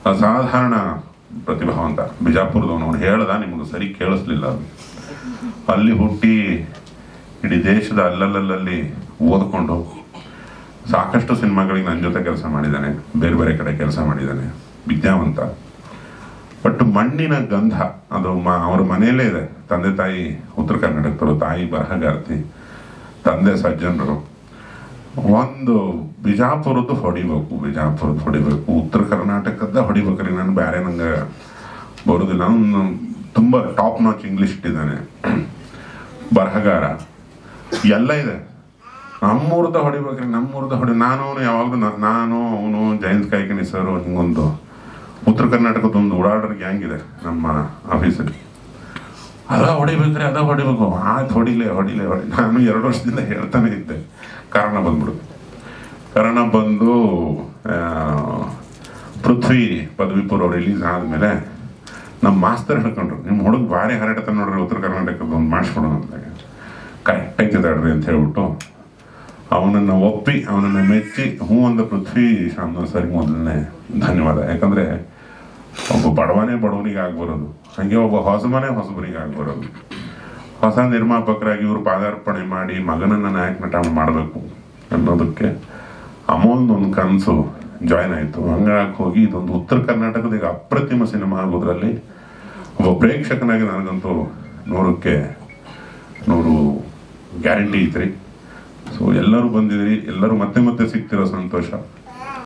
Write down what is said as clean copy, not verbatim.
ಅಸಾಧಾರಣ ಪ್ರತಿಭಾವಂತ, ಬಿಜಾಪುರದವನು. ಅವನು ಹೇಳ್ದ, ನಿಮಗೆ ಸರಿ ಕೇಳಿಸ್ಲಿಲ್ಲ. ಅದು ಅಲ್ಲಿ ಹುಟ್ಟಿ ಇಡೀ ದೇಶದ ಅಲ್ಲಲ್ಲಿ ಓದ್ಕೊಂಡು ಸಾಕಷ್ಟು ಸಿನಿಮಾಗಳಿಗೆ ನನ್ನ ಜೊತೆ ಕೆಲಸ ಮಾಡಿದ್ದಾನೆ, ಬೇರೆ ಬೇರೆ ಕಡೆ ಕೆಲಸ ಮಾಡಿದ್ದಾನೆ. ವಿದ್ಯಾವಂತ. ಬಟ್ ಮಣ್ಣಿನ ಗಂಧ ಅದು ಅವ್ರ ಮನೆಯಲ್ಲೇ ಇದೆ. ತಂದೆ ತಾಯಿ ಉತ್ತರ ಕರ್ನಾಟಕದವರು, ತಾಯಿ ಬರಹಗಾರ್ತಿ, ತಂದೆ ಸಜ್ಜನರು. ಒಂದು ಬಿಜಾಪುರದ್ದು ಹೊಡಿಬೇಕು, ಉತ್ತರ ಕರ್ನಾಟಕದ ಹೊಡಿಬೇಕ್ರಿ. ನಾನು ಬೇರೆ ನಂಗೆ ಬರೋದಿಲ್ಲ. ನಾನು ತುಂಬ ಟಾಪ್ ನಾಚ್ ಇಂಗ್ಲೀಷ್ ಇಟ್ಟಿದ್ದಾನೆ, ಬರಹಗಾರ, ಎಲ್ಲ ಇದೆ. ನಮ್ಮೂರ್ದ ಹೊಡಿಬೇಕ್ರಿ, ನಾನು ಅವನು ಜಯಂತ್ ಕಾಯ್ಕಿಣಿ ಸರ್, ಹಿಂಗೊಂದು ಉತ್ತರ ಕರ್ನಾಟಕದೊಂದು ಓಡಾಡೋರ್ ಗ್ಯಾಂಗ್ ಇದೆ ನಮ್ಮ ಆಫೀಸಲ್ಲಿ. ಅದ ಹೊಡಿಬೇಕು. ಆಯ್ತು, ಹೊಡಿಲೆ. ನಾನು 2 ವರ್ಷದಿಂದ ಹೇಳ್ತಾನೆ ಇದ್ದೆ. ಕರೋನಾ ಬಂದು ಪೃಥ್ವಿ ಪದವಿ ಪೂರ್ವ ರಿಲೀಸ್ ಆದಮೇಲೆ ನಮ್ಮ ಮಾಸ್ತರ್ ಹೇಳ್ಕೊಂಡ್ರು, ನಿಮ್ಮ ಹುಡುಗ ಭಾರಿ ಹರಟತ ನೋಡ್ರಿ, ಉತ್ತರ ಕರ್ನಾಟಕದ ಒಂದು ಮಾಡಿಸ್ಕೊಡೋಣ ಅಂದಾಗ. ಕರೆಕ್ಟಾಗಿ ತಿದ್ದಾಡ್ರಿ ಅಂತ ಹೇಳ್ಬಿಟ್ಟು ಅವನನ್ನು ಒಪ್ಪಿ, ಅವನನ್ನು ಮೆಚ್ಚಿ ಹ್ಞೂ ಅಂದ ಪೃಥ್ವಿ ಶ್ಯಾಮನವ್ರ ಸರಿ ಮೊದಲನೇ ಧನ್ಯವಾದ. ಯಾಕಂದರೆ ಒಬ್ಬ ಬಡವನಿಗೆ ಆಗ್ಬರೋದು, ಹಾಗೆ ಒಬ್ಬ ಹೊಸಬರಿಗೆ ಆಗ್ಬರೋದು. ಹೊಸ ನಿರ್ಮಾಪಕರಾಗಿ ಇವರು ಪಾದಾರ್ಪಣೆ ಮಾಡಿ ಮಗನನ್ನು ನಾಯಕ ನಟ ಮಾಡಬೇಕು ಅನ್ನೋದಕ್ಕೆ ಅಮೋಲ್ನ ಒಂದು ಕನಸು ಜಾಯ್ನ್ ಆಯಿತು. ಹಂಗಾಗಿ ಹೋಗಿ ಇದೊಂದು ಉತ್ತರ ಕರ್ನಾಟಕದ ಈಗ ಅಪ್ರತಿಮ ಸಿನಿಮಾ ಆಗೋದ್ರಲ್ಲಿ ಒಬ್ಬ ಪ್ರೇಕ್ಷಕನಾಗಿ ನನಗಂತೂ 100ಕ್ಕೆ 100 ಗ್ಯಾರಂಟಿ ಐತ್ರಿ. ಸೊ ಎಲ್ಲರೂ ಬಂದಿದ್ರಿ, ಎಲ್ಲರೂ ಮತ್ತೆ ಸಿಗ್ತಿರೋ ಸಂತೋಷ.